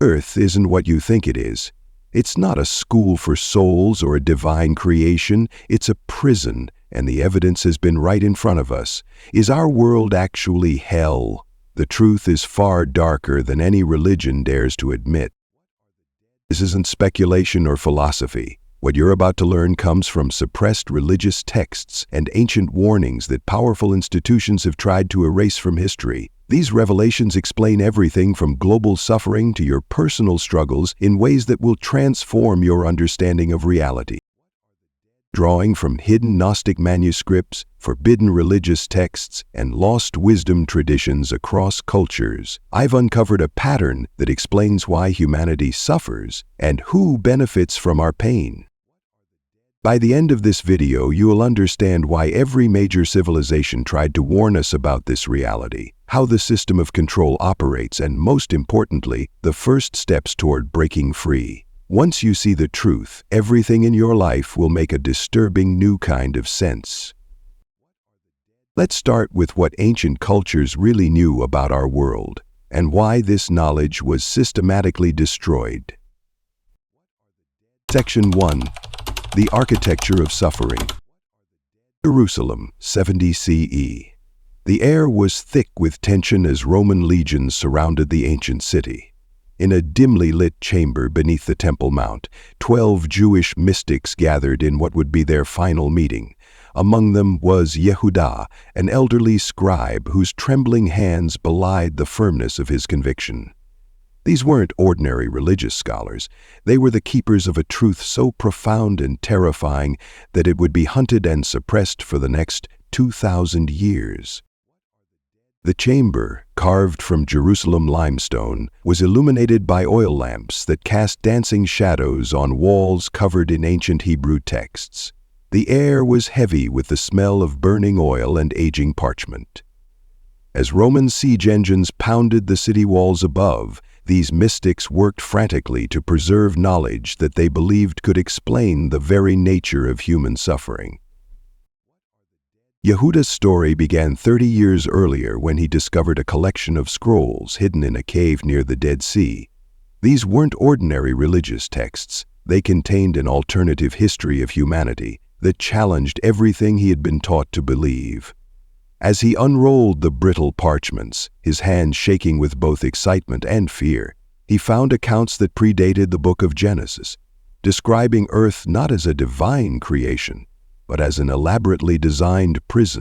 Earth isn't what you think it is. It's not a school for souls or a divine creation. It's a prison, and the evidence has been right in front of us. Is our world actually hell? The truth is far darker than any religion dares to admit. This isn't speculation or philosophy. What you're about to learn comes from suppressed religious texts and ancient warnings that powerful institutions have tried to erase from history. These revelations explain everything from global suffering to your personal struggles in ways that will transform your understanding of reality. Drawing from hidden Gnostic manuscripts, forbidden religious texts, and lost wisdom traditions across cultures, I've uncovered a pattern that explains why humanity suffers and who benefits from our pain. By the end of this video, you'll understand why every major civilization tried to warn us about this reality, how the system of control operates, and most importantly, the first steps toward breaking free. Once you see the truth, everything in your life will make a disturbing new kind of sense. Let's start with what ancient cultures really knew about our world, and why this knowledge was systematically destroyed. Section 1. The Architecture of Suffering. Jerusalem, 70 CE. The air was thick with tension as Roman legions surrounded the ancient city. In a dimly lit chamber beneath the Temple Mount, 12 Jewish mystics gathered in what would be their final meeting. Among them was Yehuda, an elderly scribe whose trembling hands belied the firmness of his conviction. These weren't ordinary religious scholars. They were the keepers of a truth so profound and terrifying that it would be hunted and suppressed for the next 2,000 years. The chamber, carved from Jerusalem limestone, was illuminated by oil lamps that cast dancing shadows on walls covered in ancient Hebrew texts. The air was heavy with the smell of burning oil and aging parchment. As Roman siege engines pounded the city walls above, these mystics worked frantically to preserve knowledge that they believed could explain the very nature of human suffering. Yehuda's story began 30 years earlier when he discovered a collection of scrolls hidden in a cave near the Dead Sea. These weren't ordinary religious texts. They contained an alternative history of humanity that challenged everything he had been taught to believe. As he unrolled the brittle parchments, his hands shaking with both excitement and fear, he found accounts that predated the book of Genesis, describing Earth not as a divine creation, but as an elaborately designed prison.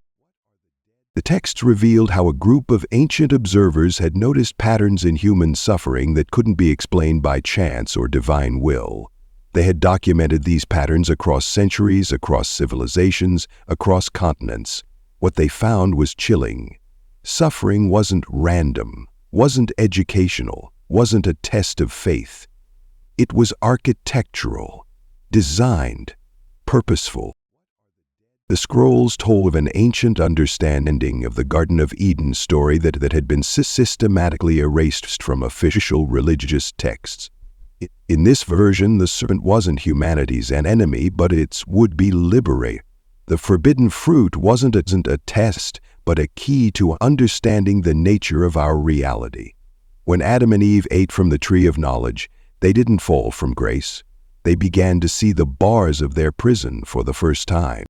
The texts revealed how a group of ancient observers had noticed patterns in human suffering that couldn't be explained by chance or divine will. They had documented these patterns across centuries, across civilizations, across continents. What they found was chilling. Suffering wasn't random, wasn't educational, wasn't a test of faith. It was architectural, designed, purposeful. The scrolls told of an ancient understanding of the Garden of Eden story that had been systematically erased from official religious texts. In this version, the serpent wasn't humanity's enemy, but its would-be liberator. The forbidden fruit wasn't a test, but a key to understanding the nature of our reality. When Adam and Eve ate from the tree of knowledge, they didn't fall from grace. They began to see the bars of their prison for the first time.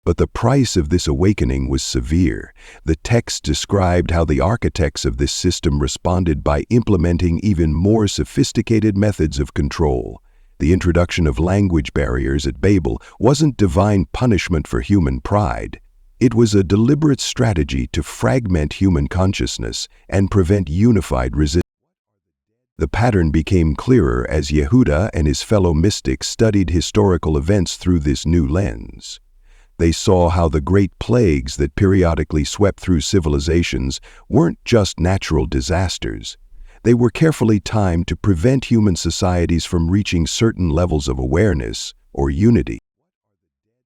But the price of this awakening was severe. The text described how the architects of this system responded by implementing even more sophisticated methods of control. The introduction of language barriers at Babel wasn't divine punishment for human pride. It was a deliberate strategy to fragment human consciousness and prevent unified resistance. The pattern became clearer as Yehuda and his fellow mystics studied historical events through this new lens. They saw how the great plagues that periodically swept through civilizations weren't just natural disasters. They were carefully timed to prevent human societies from reaching certain levels of awareness or unity.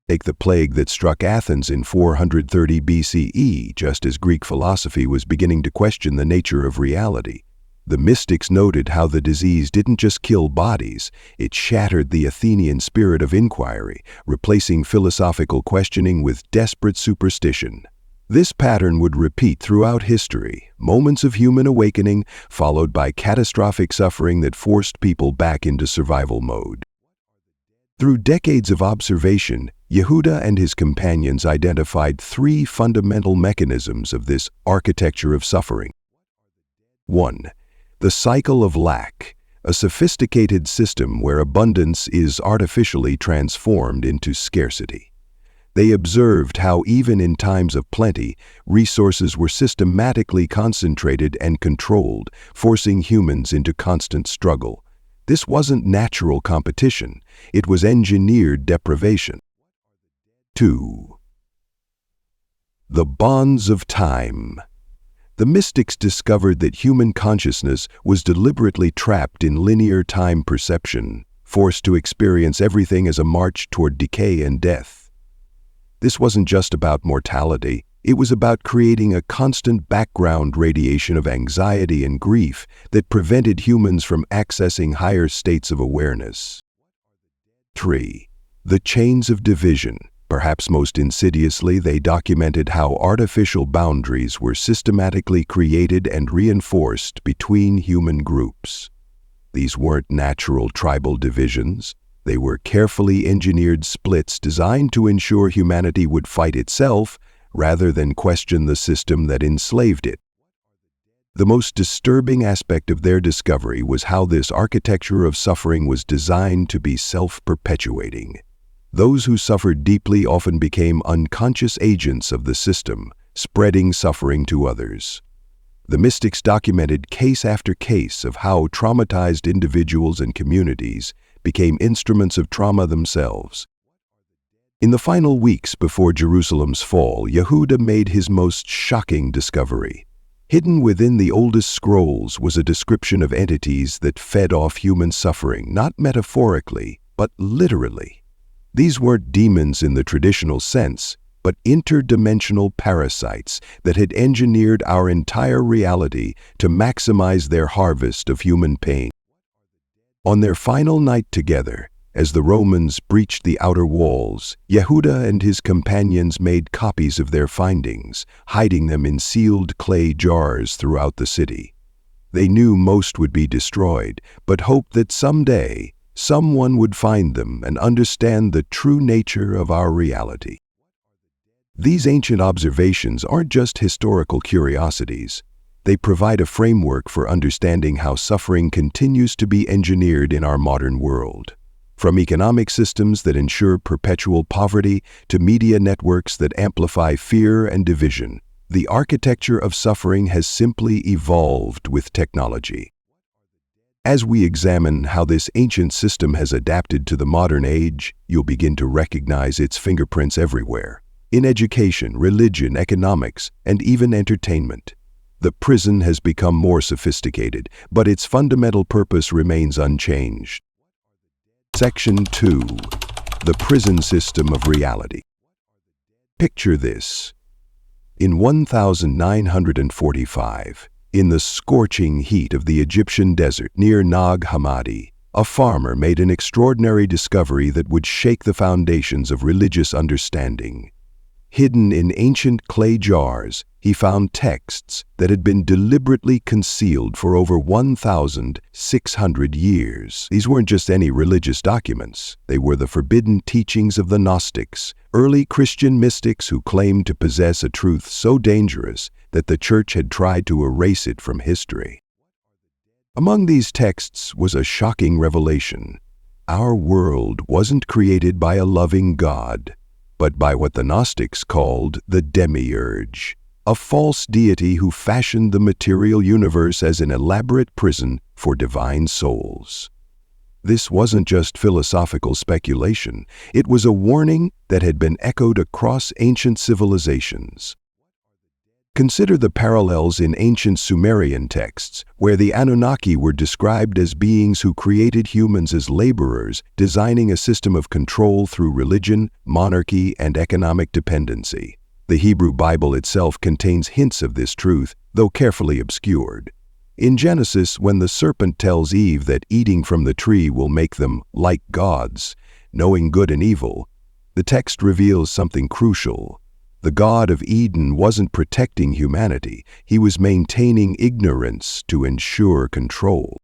Take the plague that struck Athens in 430 BCE, just as Greek philosophy was beginning to question the nature of reality. The mystics noted how the disease didn't just kill bodies, it shattered the Athenian spirit of inquiry, replacing philosophical questioning with desperate superstition. This pattern would repeat throughout history, moments of human awakening followed by catastrophic suffering that forced people back into survival mode. Through decades of observation, Yehuda and his companions identified three fundamental mechanisms of this architecture of suffering. 1. The cycle of lack, a sophisticated system where abundance is artificially transformed into scarcity. They observed how even in times of plenty, resources were systematically concentrated and controlled, forcing humans into constant struggle. This wasn't natural competition, it was engineered deprivation. 2. The bonds of time. The mystics discovered that human consciousness was deliberately trapped in linear time perception, forced to experience everything as a march toward decay and death. This wasn't just about mortality, it was about creating a constant background radiation of anxiety and grief that prevented humans from accessing higher states of awareness. 3. The chains of division. Perhaps most insidiously, they documented how artificial boundaries were systematically created and reinforced between human groups. These weren't natural tribal divisions. They were carefully engineered splits designed to ensure humanity would fight itself rather than question the system that enslaved it. The most disturbing aspect of their discovery was how this architecture of suffering was designed to be self-perpetuating. Those who suffered deeply often became unconscious agents of the system, spreading suffering to others. The mystics documented case after case of how traumatized individuals and communities became instruments of trauma themselves. In the final weeks before Jerusalem's fall, Yehuda made his most shocking discovery. Hidden within the oldest scrolls was a description of entities that fed off human suffering, not metaphorically, but literally. These weren't demons in the traditional sense, but interdimensional parasites that had engineered our entire reality to maximize their harvest of human pain. On their final night together, as the Romans breached the outer walls, Yehuda and his companions made copies of their findings, hiding them in sealed clay jars throughout the city. They knew most would be destroyed, but hoped that someday, someone would find them and understand the true nature of our reality. These ancient observations aren't just historical curiosities. They provide a framework for understanding how suffering continues to be engineered in our modern world. From economic systems that ensure perpetual poverty to media networks that amplify fear and division, the architecture of suffering has simply evolved with technology. As we examine how this ancient system has adapted to the modern age, you'll begin to recognize its fingerprints everywhere. In education, religion, economics, and even entertainment. The prison has become more sophisticated, but its fundamental purpose remains unchanged. Section 2. The prison system of reality. Picture this. In 1945, in the scorching heat of the Egyptian desert near Nag Hammadi, a farmer made an extraordinary discovery that would shake the foundations of religious understanding. Hidden in ancient clay jars, he found texts that had been deliberately concealed for over 1,600 years. These weren't just any religious documents. They were the forbidden teachings of the Gnostics, early Christian mystics who claimed to possess a truth so dangerous that the Church had tried to erase it from history. Among these texts was a shocking revelation. Our world wasn't created by a loving God, but by what the Gnostics called the demiurge, a false deity who fashioned the material universe as an elaborate prison for divine souls. This wasn't just philosophical speculation, it was a warning that had been echoed across ancient civilizations. Consider the parallels in ancient Sumerian texts, where the Anunnaki were described as beings who created humans as laborers, designing a system of control through religion, monarchy, and economic dependency. The Hebrew Bible itself contains hints of this truth, though carefully obscured. In Genesis, when the serpent tells Eve that eating from the tree will make them like gods, knowing good and evil, the text reveals something crucial. The God of Eden wasn't protecting humanity, he was maintaining ignorance to ensure control.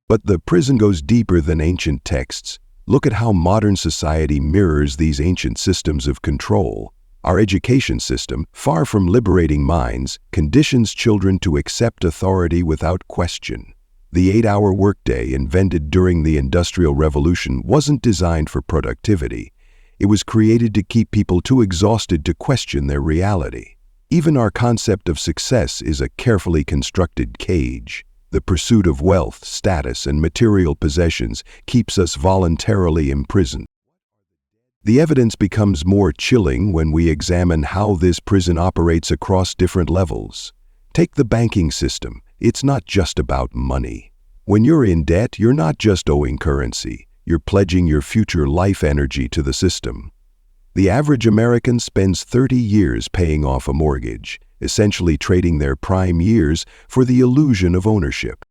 But the prison goes deeper than ancient texts. Look at how modern society mirrors these ancient systems of control. Our education system, far from liberating minds, conditions children to accept authority without question. The 8-hour workday invented during the Industrial Revolution wasn't designed for productivity. It was created to keep people too exhausted to question their reality. Even our concept of success is a carefully constructed cage. The pursuit of wealth, status, and material possessions keeps us voluntarily imprisoned. The evidence becomes more chilling when we examine how this prison operates across different levels. Take the banking system. It's not just about money. When you're in debt, you're not just owing currency. You're pledging your future life energy to the system. The average American spends 30 years paying off a mortgage, essentially trading their prime years for the illusion of ownership.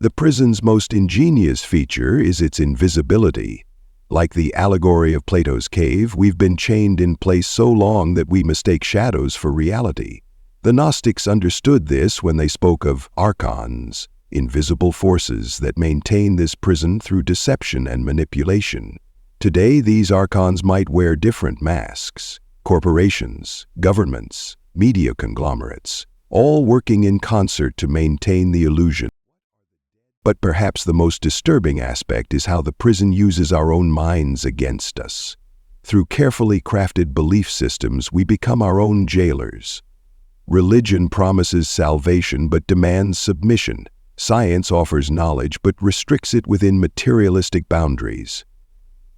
The prison's most ingenious feature is its invisibility. Like the allegory of Plato's cave, we've been chained in place so long that we mistake shadows for reality. The Gnostics understood this when they spoke of archons, invisible forces that maintain this prison through deception and manipulation. Today, these archons might wear different masks. Corporations, governments, media conglomerates, all working in concert to maintain the illusion. But perhaps the most disturbing aspect is how the prison uses our own minds against us. Through carefully crafted belief systems, we become our own jailers. Religion promises salvation but demands submission. Science offers knowledge but restricts it within materialistic boundaries.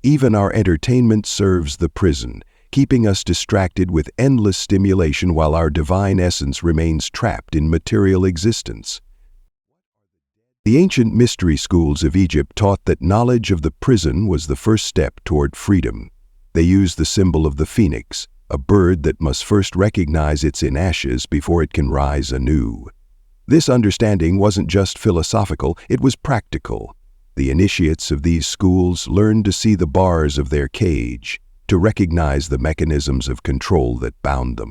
Even our entertainment serves the prison, keeping us distracted with endless stimulation while our divine essence remains trapped in material existence. The ancient mystery schools of Egypt taught that knowledge of the prison was the first step toward freedom. They used the symbol of the phoenix, a bird that must first recognize it's in ashes before it can rise anew. This understanding wasn't just philosophical, it was practical. The initiates of these schools learned to see the bars of their cage, to recognize the mechanisms of control that bound them.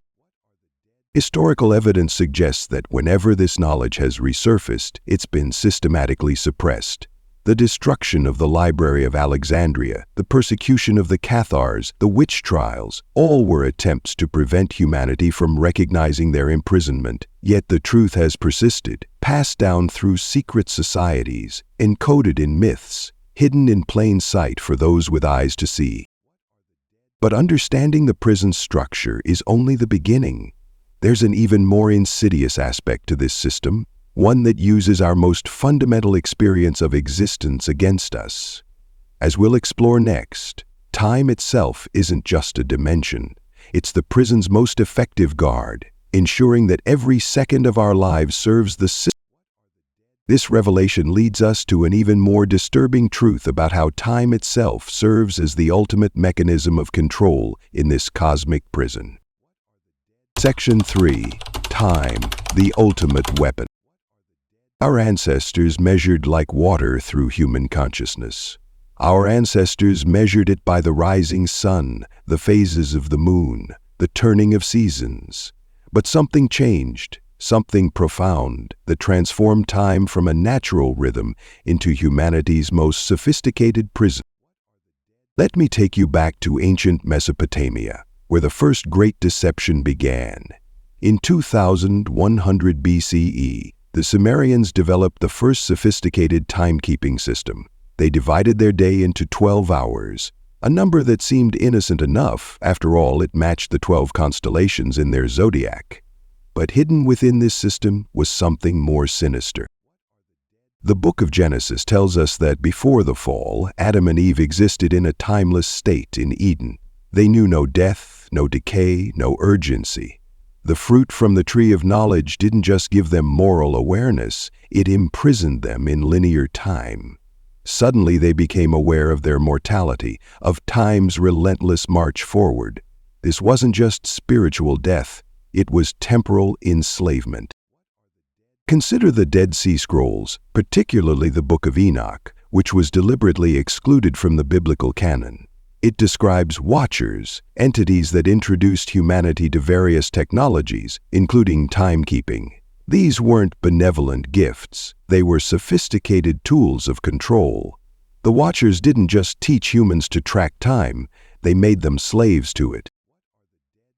Historical evidence suggests that whenever this knowledge has resurfaced, it's been systematically suppressed. The destruction of the Library of Alexandria, the persecution of the Cathars, the witch trials, all were attempts to prevent humanity from recognizing their imprisonment. Yet the truth has persisted, passed down through secret societies, encoded in myths, hidden in plain sight for those with eyes to see. But understanding the prison's structure is only the beginning. There's an even more insidious aspect to this system, one that uses our most fundamental experience of existence against us. As we'll explore next, time itself isn't just a dimension. It's the prison's most effective guard, ensuring that every second of our lives serves the system. This revelation leads us to an even more disturbing truth about how time itself serves as the ultimate mechanism of control in this cosmic prison. Section 3. Time, the ultimate weapon. Our ancestors measured like water through human consciousness. Our ancestors measured it by the rising sun, the phases of the moon, the turning of seasons. But something changed, something profound, that transformed time from a natural rhythm into humanity's most sophisticated prison. Let me take you back to ancient Mesopotamia, where the first great deception began. In 2100 BCE, the Sumerians developed the first sophisticated timekeeping system. They divided their day into 12 hours, a number that seemed innocent enough. After all, it matched the 12 constellations in their zodiac. But hidden within this system was something more sinister. The book of Genesis tells us that before the fall, Adam and Eve existed in a timeless state in Eden. They knew no death, no decay, no urgency. The fruit from the tree of knowledge didn't just give them moral awareness, it imprisoned them in linear time. Suddenly they became aware of their mortality, of time's relentless march forward. This wasn't just spiritual death, it was temporal enslavement. Consider the Dead Sea Scrolls, particularly the Book of Enoch, which was deliberately excluded from the biblical canon. It describes watchers, entities that introduced humanity to various technologies, including timekeeping. These weren't benevolent gifts. They were sophisticated tools of control. The Watchers didn't just teach humans to track time, they made them slaves to it.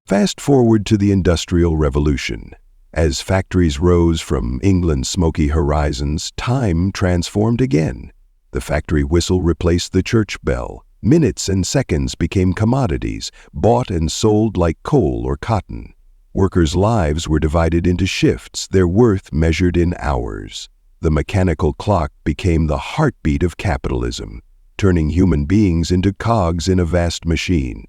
Fast forward to the Industrial Revolution. As factories rose from England's smoky horizons, time transformed again. The factory whistle replaced the church bell. Minutes and seconds became commodities, bought and sold like coal or cotton. Workers' lives were divided into shifts, their worth measured in hours. The mechanical clock became the heartbeat of capitalism, turning human beings into cogs in a vast machine.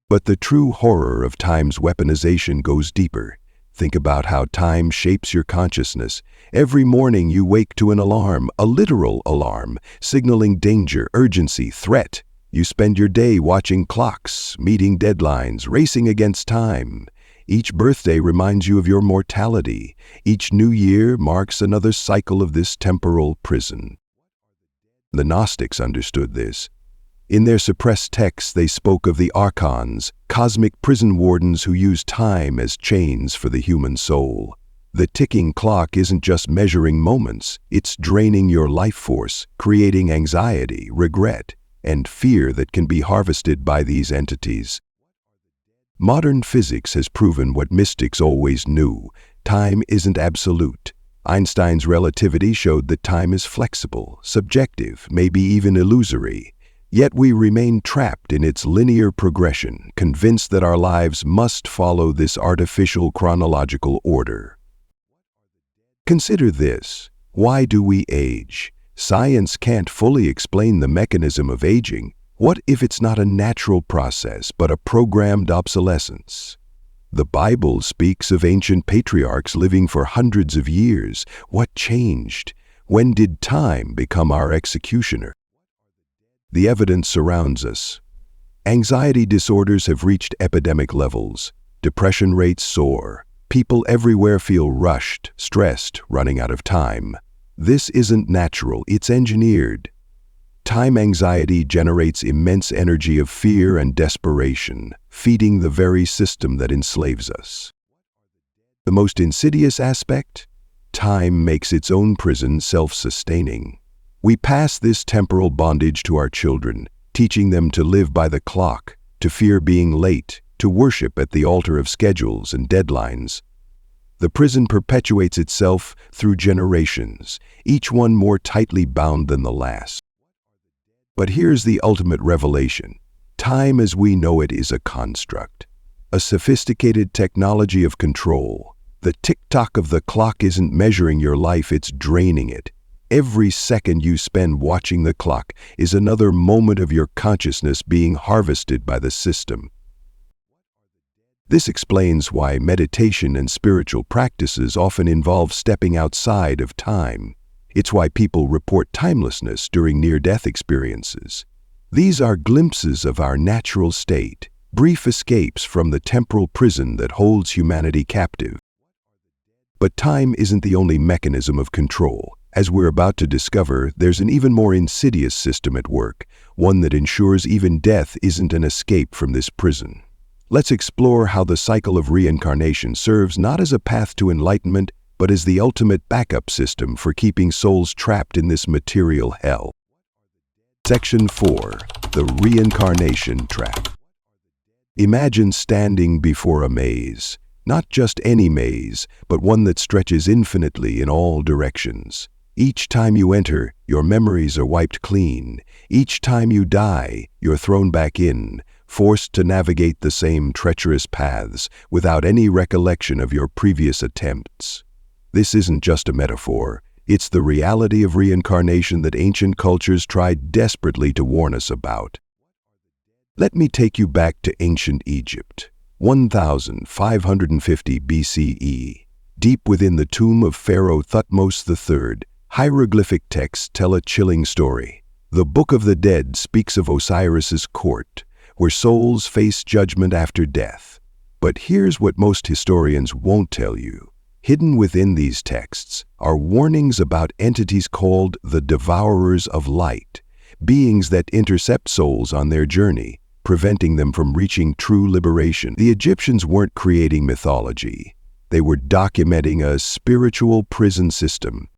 But the true horror of time's weaponization goes deeper. Think about how time shapes your consciousness. Every morning you wake to an alarm, a literal alarm, signaling danger, urgency, threat. You spend your day watching clocks, meeting deadlines, racing against time. Each birthday reminds you of your mortality. Each new year marks another cycle of this temporal prison. The Gnostics understood this. In their suppressed texts, they spoke of the archons, cosmic prison wardens who use time as chains for the human soul. The ticking clock isn't just measuring moments, it's draining your life force, creating anxiety, regret, and fear that can be harvested by these entities. Modern physics has proven what mystics always knew: time isn't absolute. Einstein's relativity showed that time is flexible, subjective, maybe even illusory. Yet we remain trapped in its linear progression, convinced that our lives must follow this artificial chronological order. Consider this: why do we age? Science can't fully explain the mechanism of aging. What if it's not a natural process, but a programmed obsolescence? The Bible speaks of ancient patriarchs living for hundreds of years. What changed? When did time become our executioner? The evidence surrounds us. Anxiety disorders have reached epidemic levels. Depression rates soar. People everywhere feel rushed, stressed, running out of time. This isn't natural, it's engineered. Time anxiety generates immense energy of fear and desperation, feeding the very system that enslaves us. The most insidious aspect? Time makes its own prison self-sustaining. We pass this temporal bondage to our children, teaching them to live by the clock, to fear being late, to worship at the altar of schedules and deadlines. The prison perpetuates itself through generations, each one more tightly bound than the last. But here's the ultimate revelation. Time as we know it is a construct, a sophisticated technology of control. The tick-tock of the clock isn't measuring your life, it's draining it. Every second you spend watching the clock is another moment of your consciousness being harvested by the system. This explains why meditation and spiritual practices often involve stepping outside of time. It's why people report timelessness during near-death experiences. These are glimpses of our natural state, brief escapes from the temporal prison that holds humanity captive. But time isn't the only mechanism of control. As we're about to discover, there's an even more insidious system at work, one that ensures even death isn't an escape from this prison. Let's explore how the cycle of reincarnation serves not as a path to enlightenment, but as the ultimate backup system for keeping souls trapped in this material hell. Section 4. The Reincarnation Trap. Imagine standing before a maze. Not just any maze, but one that stretches infinitely in all directions. Each time you enter, your memories are wiped clean. Each time you die, you're thrown back in, forced to navigate the same treacherous paths without any recollection of your previous attempts. This isn't just a metaphor. It's the reality of reincarnation that ancient cultures tried desperately to warn us about. Let me take you back to ancient Egypt, 1550 BCE. Deep within the tomb of Pharaoh Thutmose III, hieroglyphic texts tell a chilling story. The Book of the Dead speaks of Osiris's court, where souls face judgment after death. But here's what most historians won't tell you. Hidden within these texts are warnings about entities called the Devourers of Light, beings that intercept souls on their journey, preventing them from reaching true liberation. The Egyptians weren't creating mythology. They were documenting a spiritual prison system.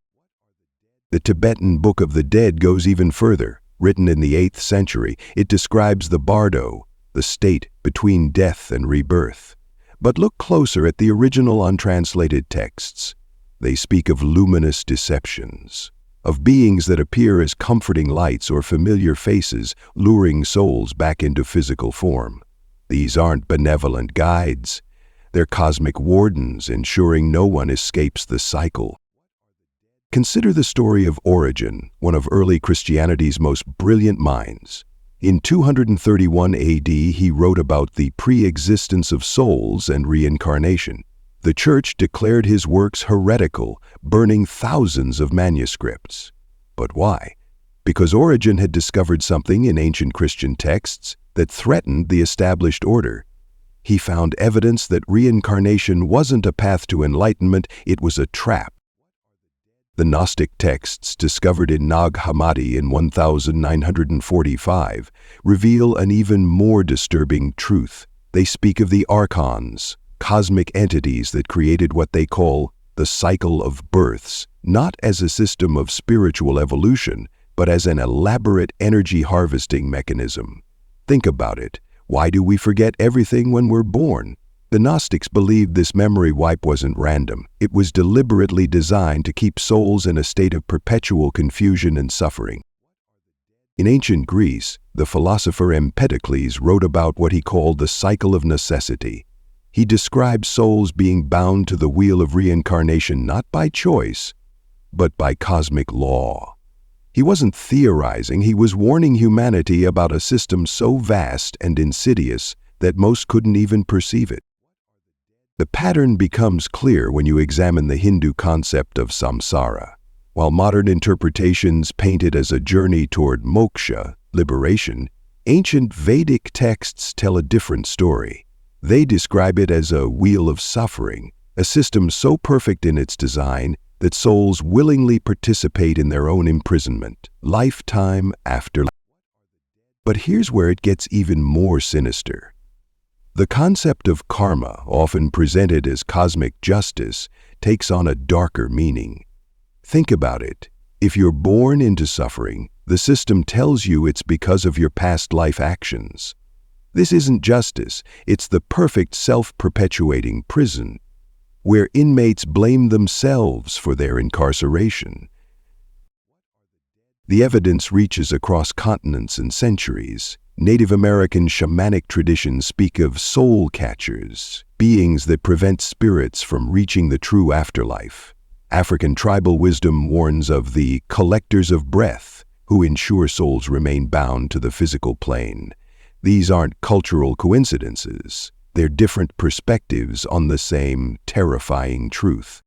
The Tibetan Book of the Dead goes even further. Written in the 8th century, it describes the bardo, the state between death and rebirth. But look closer at the original untranslated texts. They speak of luminous deceptions, of beings that appear as comforting lights or familiar faces, luring souls back into physical form. These aren't benevolent guides. They're cosmic wardens, ensuring no one escapes the cycle. Consider the story of Origen, one of early Christianity's most brilliant minds. In 231 AD, he wrote about the pre-existence of souls and reincarnation. The Church declared his works heretical, burning thousands of manuscripts. But why? Because Origen had discovered something in ancient Christian texts that threatened the established order. He found evidence that reincarnation wasn't a path to enlightenment, it was a trap. The Gnostic texts discovered in Nag Hammadi in 1945 reveal an even more disturbing truth. They speak of the archons, cosmic entities that created what they call the cycle of births, not as a system of spiritual evolution, but as an elaborate energy harvesting mechanism. Think about it. Why do we forget everything when we're born? The Gnostics believed this memory wipe wasn't random. It was deliberately designed to keep souls in a state of perpetual confusion and suffering. In ancient Greece, the philosopher Empedocles wrote about what he called the cycle of necessity. He described souls being bound to the wheel of reincarnation not by choice, but by cosmic law. He wasn't theorizing, he was warning humanity about a system so vast and insidious that most couldn't even perceive it. The pattern becomes clear when you examine the Hindu concept of samsara. While modern interpretations paint it as a journey toward moksha, liberation, ancient Vedic texts tell a different story. They describe it as a wheel of suffering, a system so perfect in its design that souls willingly participate in their own imprisonment, lifetime after life. But here's where it gets even more sinister. The concept of karma, often presented as cosmic justice, takes on a darker meaning. Think about it. If you're born into suffering, the system tells you it's because of your past life actions. This isn't justice, it's the perfect self-perpetuating prison, where inmates blame themselves for their incarceration. The evidence reaches across continents and centuries. Native American shamanic traditions speak of soul catchers, beings that prevent spirits from reaching the true afterlife. African tribal wisdom warns of the collectors of breath, who ensure souls remain bound to the physical plane. These aren't cultural coincidences. They're different perspectives on the same terrifying truth.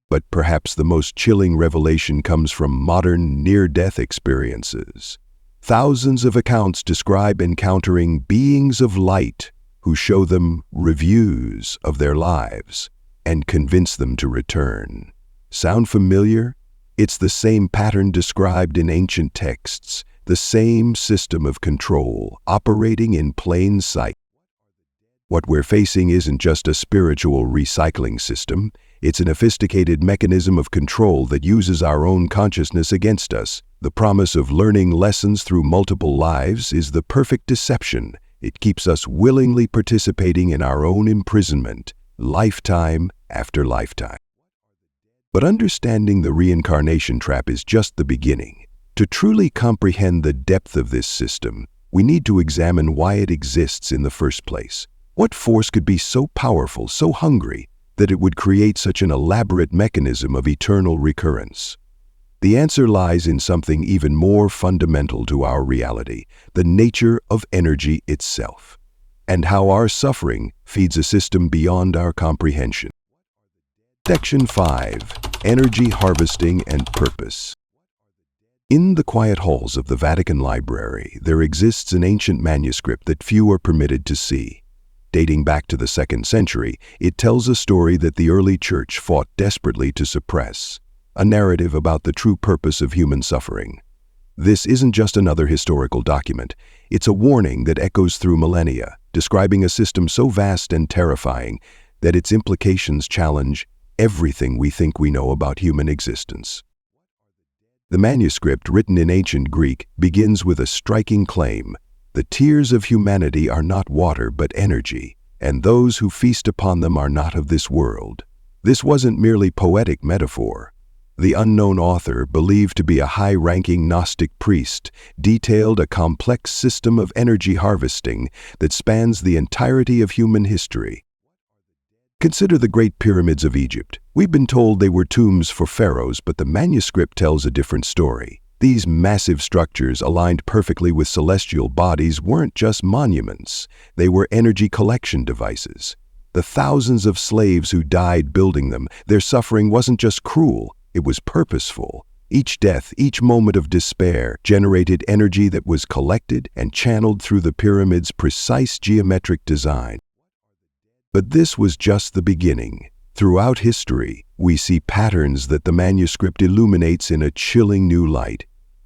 But perhaps the most chilling revelation comes from modern near-death experiences. Thousands of accounts describe encountering beings of light who show them reviews of their lives and convince them to return. Sound familiar? It's the same pattern described in ancient texts, the same system of control operating in plain sight. What we're facing isn't just a spiritual recycling system, it's an sophisticated mechanism of control that uses our own consciousness against us. The promise of learning lessons through multiple lives is the perfect deception. It keeps us willingly participating in our own imprisonment, lifetime after lifetime. But understanding the reincarnation trap is just the beginning. To truly comprehend the depth of this system, we need to examine why it exists in the first place. What force could be so powerful, so hungry, that it would create such an elaborate mechanism of eternal recurrence? The answer lies in something even more fundamental to our reality, the nature of energy itself, and how our suffering feeds a system beyond our comprehension. Section 5. Energy Harvesting and Purpose. In the quiet halls of the Vatican Library, there exists an ancient manuscript that few are permitted to see. Dating back to the 2nd century, it tells a story that the early church fought desperately to suppress, a narrative about the true purpose of human suffering. This isn't just another historical document. It's a warning that echoes through millennia, describing a system so vast and terrifying that its implications challenge everything we think we know about human existence. The manuscript, written in ancient Greek, begins with a striking claim: the tears of humanity are not water but energy, and those who feast upon them are not of this world. This wasn't merely poetic metaphor. The unknown author, believed to be a high-ranking Gnostic priest, detailed a complex system of energy harvesting that spans the entirety of human history. Consider the Great Pyramids of Egypt. We've been told they were tombs for pharaohs, but the manuscript tells a different story. These massive structures, aligned perfectly with celestial bodies, weren't just monuments. They were energy collection devices. The thousands of slaves who died building them, their suffering wasn't just cruel, it was purposeful. Each death, each moment of despair, generated energy that was collected and channeled through the pyramid's precise geometric design. But this was just the beginning. Throughout history, we see patterns that the manuscript illuminates in a chilling new light.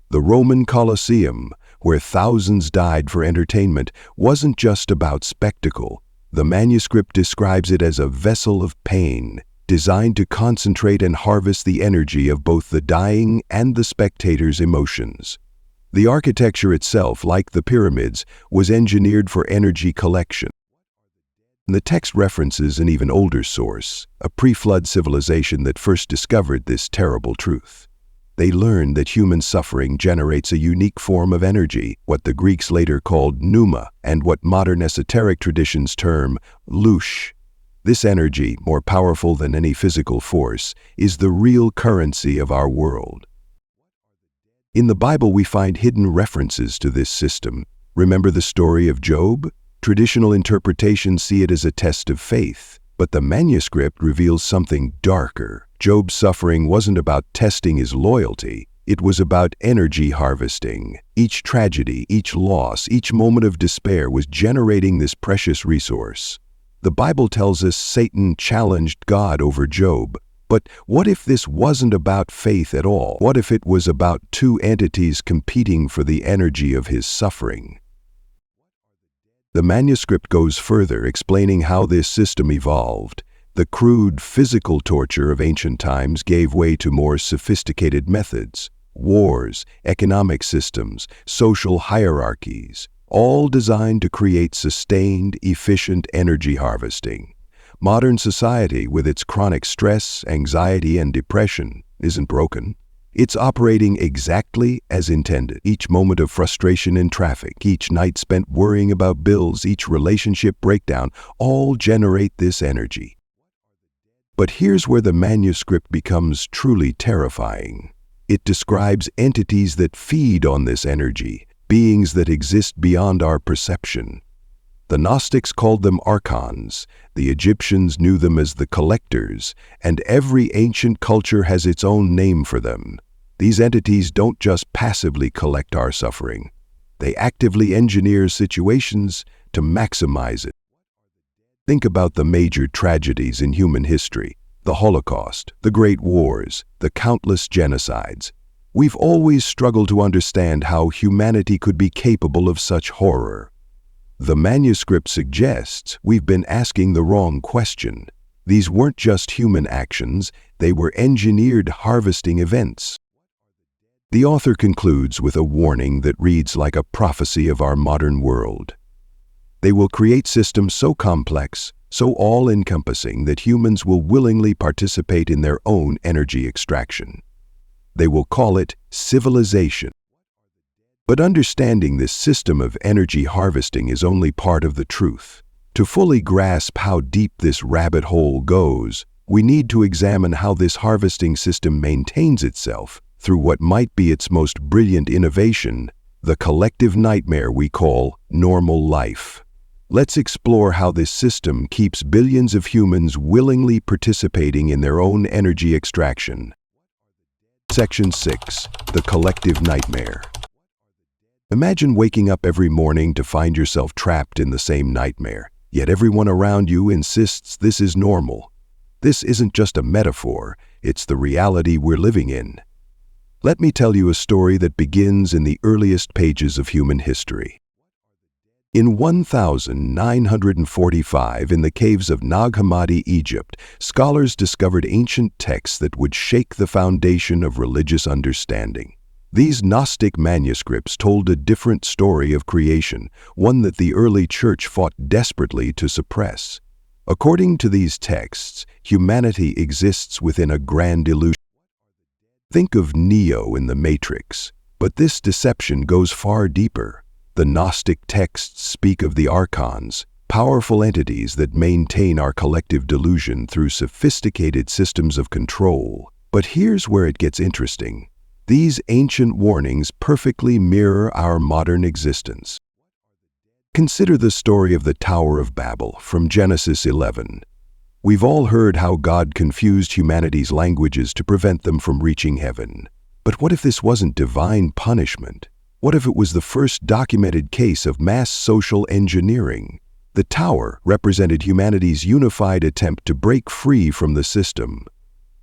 The Roman Colosseum, where thousands died for entertainment, wasn't just about spectacle. The manuscript describes it as a vessel of pain, designed to concentrate and harvest the energy of both the dying and the spectators' emotions. The architecture itself, like the pyramids, was engineered for energy collection. The text references an even older source, a pre-flood civilization that first discovered this terrible truth. They learned that human suffering generates a unique form of energy, what the Greeks later called pneuma, and what modern esoteric traditions term louche. This energy, more powerful than any physical force, is the real currency of our world. In the Bible, we find hidden references to this system. Remember the story of Job? Traditional interpretations see it as a test of faith, but the manuscript reveals something darker. Job's suffering wasn't about testing his loyalty, it was about energy harvesting. Each tragedy, each loss, each moment of despair was generating this precious resource. The Bible tells us Satan challenged God over Job. But what if this wasn't about faith at all? What if it was about two entities competing for the energy of his suffering? The manuscript goes further, explaining how this system evolved. The crude physical torture of ancient times gave way to more sophisticated methods. Wars, economic systems, social hierarchies, all designed to create sustained, efficient energy harvesting. Modern society, with its chronic stress, anxiety, and depression, isn't broken. It's operating exactly as intended. Each moment of frustration in traffic, each night spent worrying about bills, each relationship breakdown, all generate this energy. But here's where the manuscript becomes truly terrifying. It describes entities that feed on this energy, beings that exist beyond our perception. The Gnostics called them archons, the Egyptians knew them as the collectors, and every ancient culture has its own name for them. These entities don't just passively collect our suffering. They actively engineer situations to maximize it. Think about the major tragedies in human history: the Holocaust, the Great Wars, the countless genocides. We've always struggled to understand how humanity could be capable of such horror. The manuscript suggests we've been asking the wrong question. These weren't just human actions, they were engineered harvesting events. The author concludes with a warning that reads like a prophecy of our modern world. They will create systems so complex, so all-encompassing that humans will willingly participate in their own energy extraction. They will call it civilization. But understanding this system of energy harvesting is only part of the truth. To fully grasp how deep this rabbit hole goes, we need to examine how this harvesting system maintains itself through what might be its most brilliant innovation, the collective nightmare we call normal life. Let's explore how this system keeps billions of humans willingly participating in their own energy extraction. Section 6. The Collective Nightmare. Imagine waking up every morning to find yourself trapped in the same nightmare, yet everyone around you insists this is normal. This isn't just a metaphor, it's the reality we're living in. Let me tell you a story that begins in the earliest pages of human history. In 1945, in the caves of Nag Hammadi, Egypt, scholars discovered ancient texts that would shake the foundation of religious understanding. These Gnostic manuscripts told a different story of creation, one that the early church fought desperately to suppress. According to these texts, humanity exists within a grand illusion. Think of Neo in the Matrix, but this deception goes far deeper. The Gnostic texts speak of the archons, powerful entities that maintain our collective delusion through sophisticated systems of control. But here's where it gets interesting. These ancient warnings perfectly mirror our modern existence. Consider the story of the Tower of Babel from Genesis 11. We've all heard how God confused humanity's languages to prevent them from reaching heaven. But what if this wasn't divine punishment? What if it was the first documented case of mass social engineering? The tower represented humanity's unified attempt to break free from the system.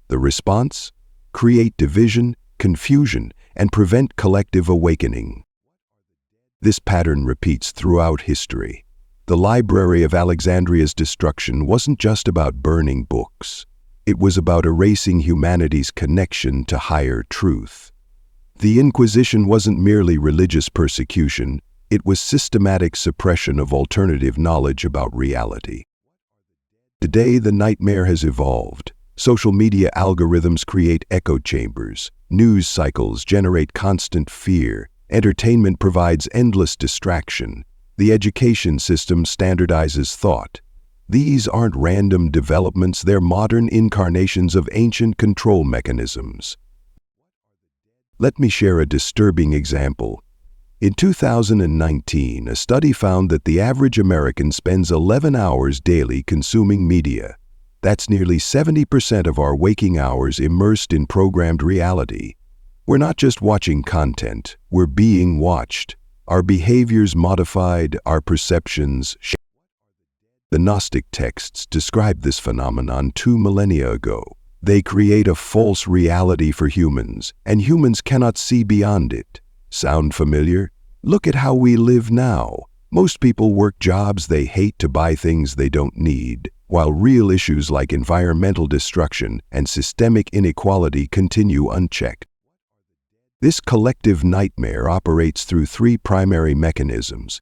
The response? Create division, confusion, and prevent collective awakening. This pattern repeats throughout history. The Library of Alexandria's destruction wasn't just about burning books. It was about erasing humanity's connection to higher truth. The Inquisition wasn't merely religious persecution, it was systematic suppression of alternative knowledge about reality. Today, the nightmare has evolved. Social media algorithms create echo chambers, news cycles generate constant fear, entertainment provides endless distraction, the education system standardizes thought. These aren't random developments, they're modern incarnations of ancient control mechanisms. Let me share a disturbing example. In 2019, a study found that the average American spends 11 hours daily consuming media. That's nearly 70% of our waking hours immersed in programmed reality. We're not just watching content, we're being watched. Our behaviors modified, our perceptions shaped. The Gnostic texts described this phenomenon 2 millennia ago. They create a false reality for humans, and humans cannot see beyond it. Sound familiar? Look at how we live now. Most people work jobs they hate to buy things they don't need, while real issues like environmental destruction and systemic inequality continue unchecked. This collective nightmare operates through 3 primary mechanisms.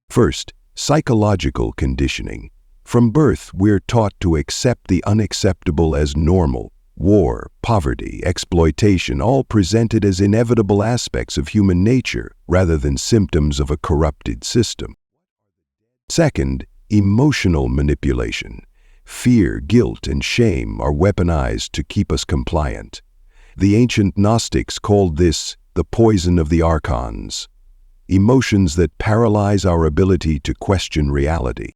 First, psychological conditioning. From birth, we're taught to accept the unacceptable as normal. War, poverty, exploitation, all presented as inevitable aspects of human nature rather than symptoms of a corrupted system. Second, emotional manipulation. Fear, guilt, and shame are weaponized to keep us compliant. The ancient Gnostics called this the poison of the archons. Emotions that paralyze our ability to question reality.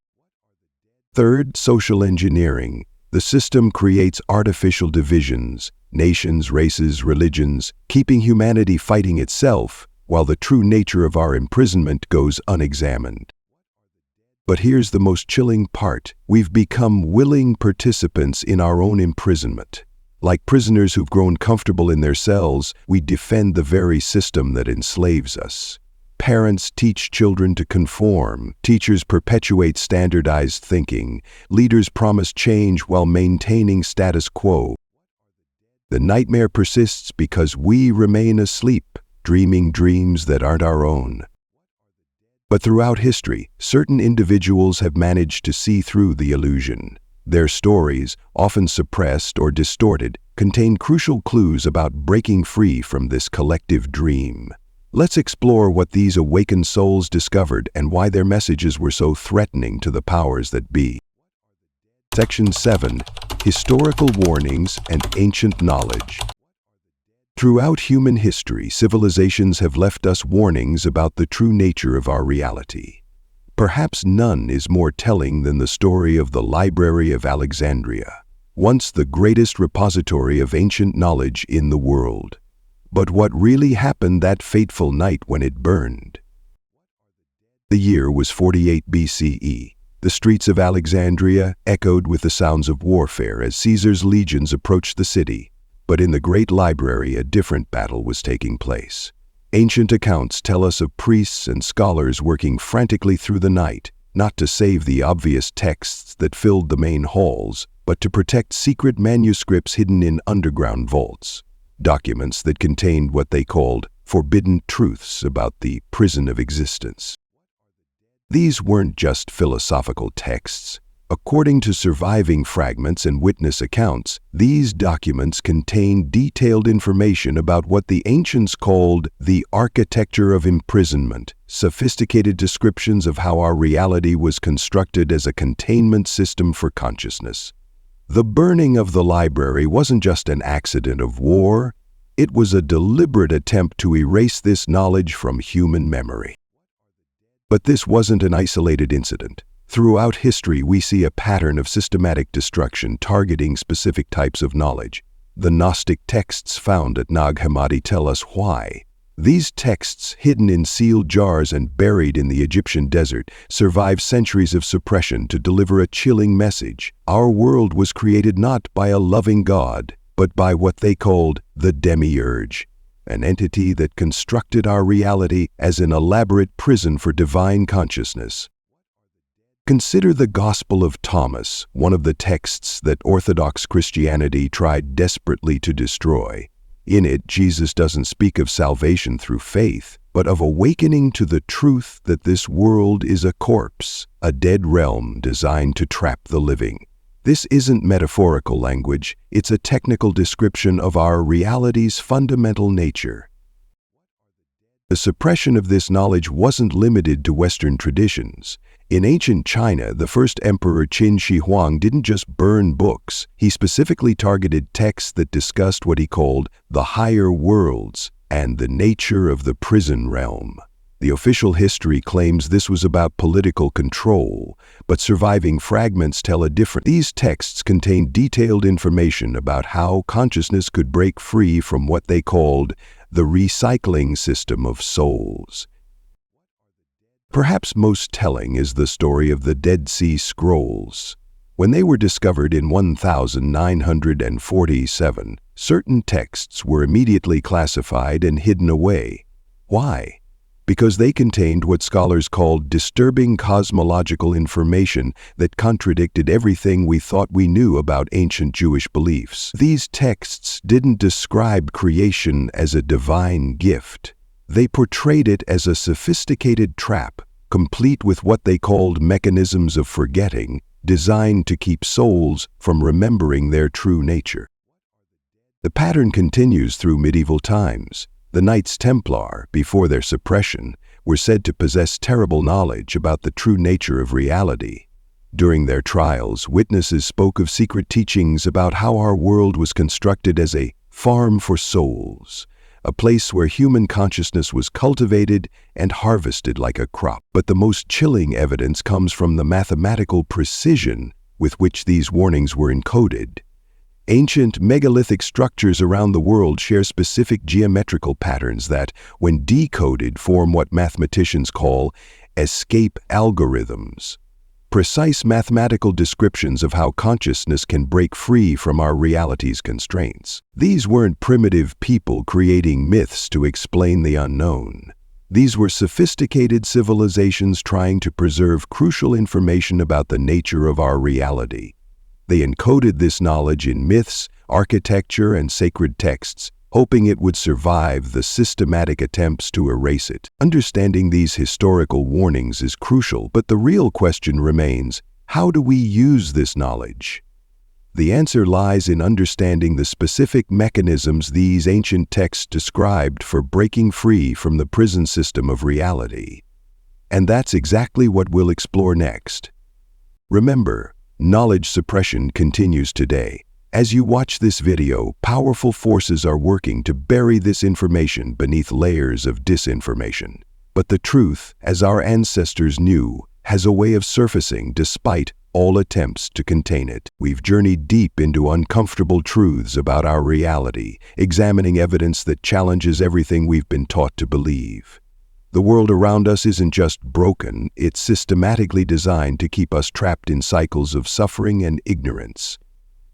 Third, social engineering. The system creates artificial divisions, nations, races, religions, keeping humanity fighting itself, while the true nature of our imprisonment goes unexamined. But here's the most chilling part. We've become willing participants in our own imprisonment. Like prisoners who've grown comfortable in their cells, we defend the very system that enslaves us. Parents teach children to conform, teachers perpetuate standardized thinking, leaders promise change while maintaining status quo. The nightmare persists because we remain asleep, dreaming dreams that aren't our own. But throughout history, certain individuals have managed to see through the illusion. Their stories, often suppressed or distorted, contain crucial clues about breaking free from this collective dream. Let's explore what these awakened souls discovered and why their messages were so threatening to the powers that be. Section 7. Historical Warnings and Ancient Knowledge. Throughout human history, civilizations have left us warnings about the true nature of our reality. Perhaps none is more telling than the story of the Library of Alexandria, once the greatest repository of ancient knowledge in the world. But what really happened that fateful night when it burned? The year was 48 BCE. The streets of Alexandria echoed with the sounds of warfare as Caesar's legions approached the city. But in the Great Library, a different battle was taking place. Ancient accounts tell us of priests and scholars working frantically through the night, not to save the obvious texts that filled the main halls, but to protect secret manuscripts hidden in underground vaults, documents that contained what they called forbidden truths about the prison of existence. These weren't just philosophical texts. According to surviving fragments and witness accounts, these documents contain detailed information about what the ancients called the architecture of imprisonment, sophisticated descriptions of how our reality was constructed as a containment system for consciousness. The burning of the library wasn't just an accident of war, it was a deliberate attempt to erase this knowledge from human memory. But this wasn't an isolated incident. Throughout history, we see a pattern of systematic destruction targeting specific types of knowledge. The Gnostic texts found at Nag Hammadi tell us why. These texts, hidden in sealed jars and buried in the Egyptian desert, survived centuries of suppression to deliver a chilling message. Our world was created not by a loving God, but by what they called the demiurge, an entity that constructed our reality as an elaborate prison for divine consciousness. Consider the Gospel of Thomas, one of the texts that Orthodox Christianity tried desperately to destroy. In it, Jesus doesn't speak of salvation through faith, but of awakening to the truth that this world is a corpse, a dead realm designed to trap the living. This isn't metaphorical language, it's a technical description of our reality's fundamental nature. The suppression of this knowledge wasn't limited to Western traditions. In ancient China, the first emperor Qin Shi Huang didn't just burn books. He specifically targeted texts that discussed what he called the higher worlds and the nature of the prison realm. The official history claims this was about political control, but surviving fragments tell a different. These texts contain detailed information about how consciousness could break free from what they called the recycling system of souls. Perhaps most telling is the story of the Dead Sea Scrolls. When they were discovered in 1947, certain texts were immediately classified and hidden away. Why? Because they contained what scholars called disturbing cosmological information that contradicted everything we thought we knew about ancient Jewish beliefs. These texts didn't describe creation as a divine gift. They portrayed it as a sophisticated trap, complete with what they called mechanisms of forgetting, designed to keep souls from remembering their true nature. The pattern continues through medieval times. The Knights Templar, before their suppression, were said to possess terrible knowledge about the true nature of reality. During their trials, witnesses spoke of secret teachings about how our world was constructed as a farm for souls, a place where human consciousness was cultivated and harvested like a crop. But the most chilling evidence comes from the mathematical precision with which these warnings were encoded. Ancient megalithic structures around the world share specific geometrical patterns that, when decoded, form what mathematicians call escape algorithms. Precise mathematical descriptions of how consciousness can break free from our reality's constraints. These weren't primitive people creating myths to explain the unknown. These were sophisticated civilizations trying to preserve crucial information about the nature of our reality. They encoded this knowledge in myths, architecture, and sacred texts, hoping it would survive the systematic attempts to erase it. Understanding these historical warnings is crucial, but the real question remains, how do we use this knowledge? The answer lies in understanding the specific mechanisms these ancient texts described for breaking free from the prison system of reality. And that's exactly what we'll explore next. Remember, knowledge suppression continues today. As you watch this video, powerful forces are working to bury this information beneath layers of disinformation. But the truth, as our ancestors knew, has a way of surfacing despite all attempts to contain it. We've journeyed deep into uncomfortable truths about our reality, examining evidence that challenges everything we've been taught to believe. The world around us isn't just broken, it's systematically designed to keep us trapped in cycles of suffering and ignorance.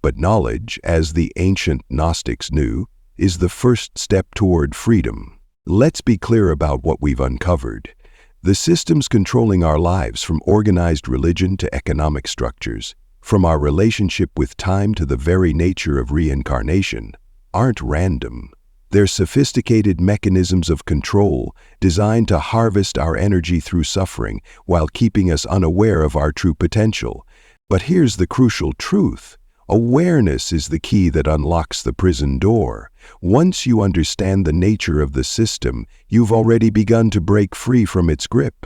But knowledge, as the ancient Gnostics knew, is the first step toward freedom. Let's be clear about what we've uncovered. The systems controlling our lives, from organized religion to economic structures, from our relationship with time to the very nature of reincarnation, aren't random. They're sophisticated mechanisms of control designed to harvest our energy through suffering while keeping us unaware of our true potential. But here's the crucial truth. Awareness is the key that unlocks the prison door. Once you understand the nature of the system, you've already begun to break free from its grip.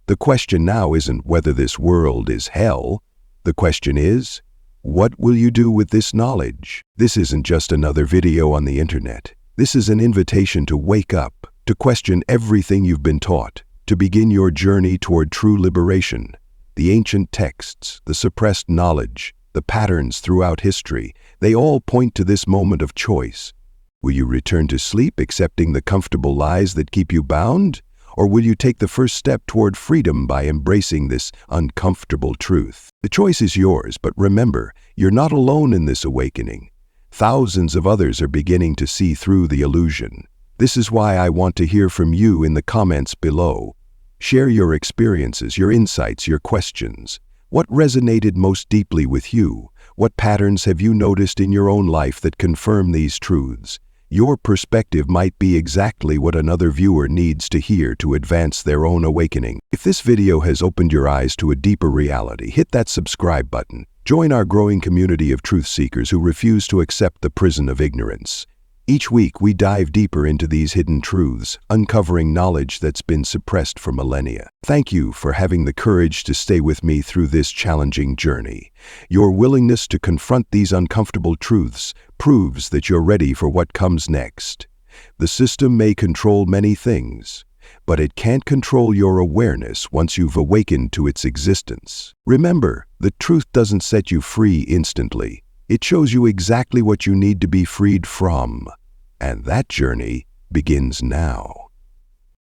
The question now isn't whether this world is hell. The question is, what will you do with this knowledge? This isn't just another video on the internet. This is an invitation to wake up, to question everything you've been taught, to begin your journey toward true liberation. The ancient texts, the suppressed knowledge, the patterns throughout history, they all point to this moment of choice. Will you return to sleep accepting the comfortable lies that keep you bound? Or will you take the first step toward freedom by embracing this uncomfortable truth? The choice is yours, but remember, you're not alone in this awakening. Thousands of others are beginning to see through the illusion. This is why I want to hear from you in the comments below. Share your experiences, your insights, your questions. What resonated most deeply with you? What patterns have you noticed in your own life that confirm these truths? Your perspective might be exactly what another viewer needs to hear to advance their own awakening. If this video has opened your eyes to a deeper reality, hit that subscribe button. Join our growing community of truth seekers who refuse to accept the prison of ignorance. Each week, we dive deeper into these hidden truths, uncovering knowledge that's been suppressed for millennia. Thank you for having the courage to stay with me through this challenging journey. Your willingness to confront these uncomfortable truths proves that you're ready for what comes next. The system may control many things, but it can't control your awareness once you've awakened to its existence. Remember, the truth doesn't set you free instantly. It shows you exactly what you need to be freed from, and that journey begins now.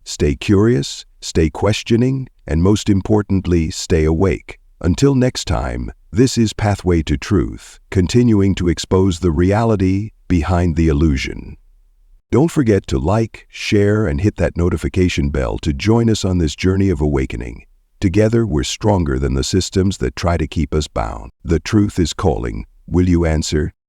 Stay curious, stay questioning, and most importantly, stay awake. Until next time, this is Pathway to Truth, continuing to expose the reality behind the illusion. Don't forget to like, share, and hit that notification bell to join us on this journey of awakening. Together, we're stronger than the systems that try to keep us bound. The truth is calling. Will you answer?